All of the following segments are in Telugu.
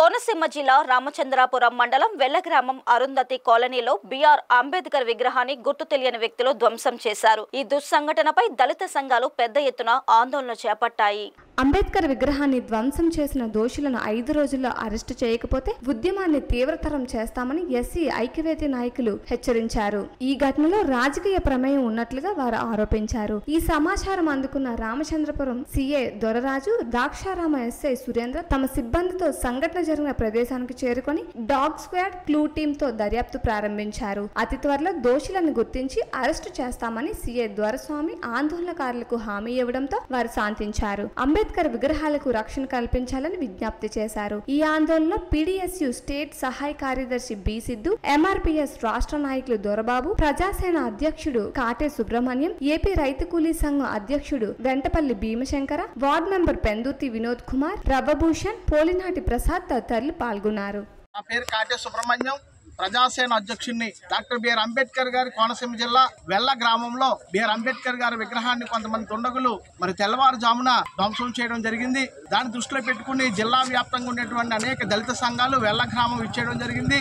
కోనసీమ జిల్లా రామచంద్రాపురం మండలం వెల్లగ్రామం అరుంధతి కాలనీలో బిఆర్ అంబేద్కర్ విగ్రహాన్ని గుర్తు తెలియని వ్యక్తులు ధ్వంసం చేశారు. ఈ దుస్సంఘటనపై దళిత సంఘాలు పెద్ద ఎత్తున ఆందోళన చేపట్టాయి. అంబేద్కర్ విగ్రహాన్ని ధ్వంసం చేసిన దోషులను 5 రోజుల్లో అరెస్టు చేయకపోతే ఉద్యమాన్ని తీవ్రతరం చేస్తామని ఎస్సీ ఐక్యవేది నాయకులు హెచ్చరించారు. ఈ ఘటనలో రాజకీయ ప్రమేయం ఉన్నట్లుగా వారు ఆరోపించారు. ఈ సమాచారం అందుకున్న రామచంద్రపురం సీఏ దొరరాజు, ద్రాక్షారామ ఎస్ఐ సురేంద్ర తమ సిబ్బందితో సంఘటన జరిగిన ప్రదేశానికి చేరుకొని డాగ్ స్క్వాడ్, క్లూ టీమ్ తో దర్యాప్తు ప్రారంభించారు. అతి త్వరలో దోషులను గుర్తించి అరెస్టు చేస్తామని సీఏ దొరస్వామి ఆందోళనకారులకు హామీ ఇవ్వడంతో వారు శాంతించారు. అంబేద్కర్ విగ్రహాలకు రక్షణ కల్పించాలని విజ్ఞప్తి చేశారు. ఈ ఆందోళనలో పీడీఎస్యు స్టేట్ సహాయ కార్యదర్శి బి సిద్ధు, ఎంఆర్పీఎస్ రాష్ట్ర నాయకులు దొరబాబు, ప్రజాసేన అధ్యక్షుడు కాటే సుబ్రహ్మణ్యం, ఏపీ రైతు కూలీ సంఘం అధ్యక్షుడు వెంటపల్లి భీమశంకర, వార్డు మెంబర్ పెందుర్తి వినోద్ కుమార్, రవ్వభూషణ్, పోలినాటి ప్రసాద్ తదితరులు పాల్గొన్నారు. నా పేరు కాటే సుబ్రహ్మణ్యం, ప్రజాసేన అధ్యక్షుడిని. డాక్టర్ బిఆర్ అంబేద్కర్ గారి కోనసీమ జిల్లా వెల్ల గ్రామంలో బిఆర్ అంబేద్కర్ గారి విగ్రహాన్ని కొంతమంది దుండగులు తెల్లవారుజామున ధ్వంసం చేయడం జరిగింది. దాన్ని దృష్టిలో పెట్టుకుని జిల్లా వ్యాప్తంగా ఉండేటువంటి అనేక దళిత సంఘాలు వెల్ల గ్రామం ఇచ్చేయడం జరిగింది.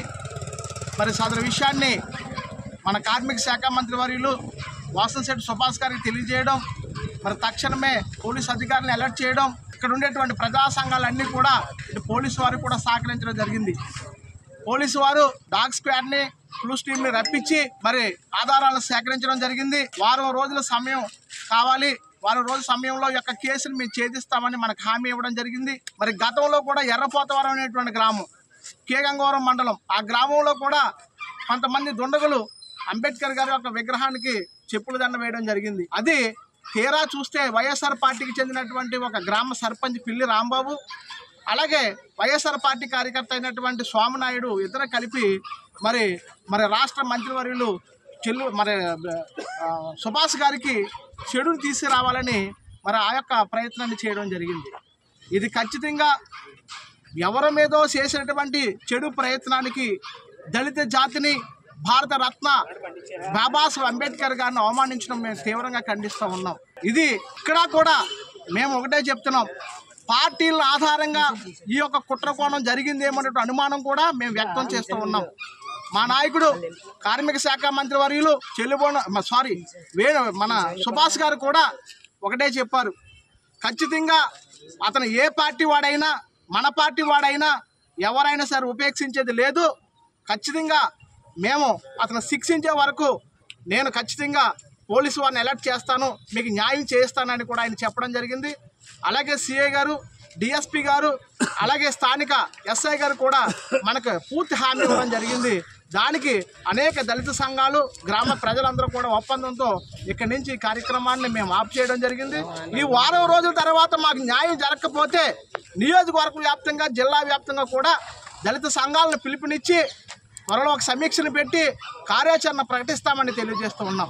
సదరు విషయాన్ని మన కార్మిక శాఖ మంత్రి వర్యులు వాసంశెట్టి సుభాష్ గారికి తెలియజేయడం, తక్షణమే పోలీసు అధికారులను అలర్ట్ చేయడం, ఇక్కడ ఉండేటువంటి ప్రజా సంఘాలన్నీ కూడా పోలీసు వారికి కూడా సహకరించడం జరిగింది. పోలీసు వారు డాగ్ స్క్వాడ్ని, క్లూ టీమ్ని రప్పించి ఆధారాలను సేకరించడం జరిగింది. వారం రోజుల సమయం కావాలి. వారం రోజుల సమయంలో యొక్క కేసును మేము ఛేదిస్తామని మనకు హామీ ఇవ్వడం జరిగింది. గతంలో కూడా ఎర్రపోతవరం అనేటువంటి గ్రామం, కేగంగవరం మండలం, ఆ గ్రామంలో కూడా కొంతమంది దుండగులు అంబేద్కర్ గారి యొక్క విగ్రహానికి చెప్పులు దండ వేయడం జరిగింది. అది తీరా చూస్తే వైఎస్ఆర్ పార్టీకి చెందినటువంటి ఒక గ్రామ సర్పంచ్ పిల్లి రాంబాబు, అలాగే వైఎస్ఆర్ పార్టీ కార్యకర్త అయినటువంటి స్వామినాయుడు ఇద్దరు కలిపి రాష్ట్ర మంత్రివర్యులు సుభాష్ గారికి చెడును తీసుకురావాలని ఆ యొక్క ప్రయత్నాన్ని చేయడం జరిగింది. ఇది ఖచ్చితంగా ఎవరి మీదో చేసినటువంటి చెడు ప్రయత్నానికి దళిత జాతిని, భారత రత్న బాబాసాహెబ్ అంబేద్కర్ గారిని అవమానించడం మేము తీవ్రంగా ఖండిస్తూ ఉన్నాం. ఇది ఇక్కడ కూడా మేము ఒకటే చెప్తున్నాం, పార్టీల ఆధారంగా ఈ యొక్క కుట్రకోణం జరిగిందేమనే అనుమానం కూడా మేము వ్యక్తం చేస్తూ ఉన్నాం. మా నాయకుడు కార్మిక శాఖ మంత్రి వర్యులు మన సుభాష్ గారు కూడా ఒకటే చెప్పారు, ఖచ్చితంగా అతను ఏ పార్టీ వాడైనా, మన పార్టీ వాడైనా, ఎవరైనా సరే ఉపేక్షించేది లేదు. ఖచ్చితంగా మేము అతను శిక్షించే వరకు నేను ఖచ్చితంగా పోలీసు వారిని అలర్ట్ చేస్తాను, మీకు న్యాయం చేస్తానని కూడా ఆయన చెప్పడం జరిగింది. అలాగే సిఐ గారు, డిఎస్పీ గారు, అలాగే స్థానిక ఎస్ఐ గారు కూడా మనకు పూర్తి హామీ ఇవ్వడం జరిగింది. దానికి అనేక దళిత సంఘాలు, గ్రామ ప్రజలందరూ కూడా ఒప్పందంతో ఇక్కడి నుంచి ఈ కార్యక్రమాన్ని మేము ఆఫ్ చేయడం జరిగింది. ఈ వారం రోజుల తర్వాత మాకు న్యాయం జరగకపోతే నియోజకవర్గ వ్యాప్తంగా, జిల్లా వ్యాప్తంగా కూడా దళిత సంఘాలను పిలుపునిచ్చి త్వరలో ఒక సమీక్షను పెట్టి కార్యాచరణ ప్రకటిస్తామని తెలియజేస్తూ ఉన్నాం.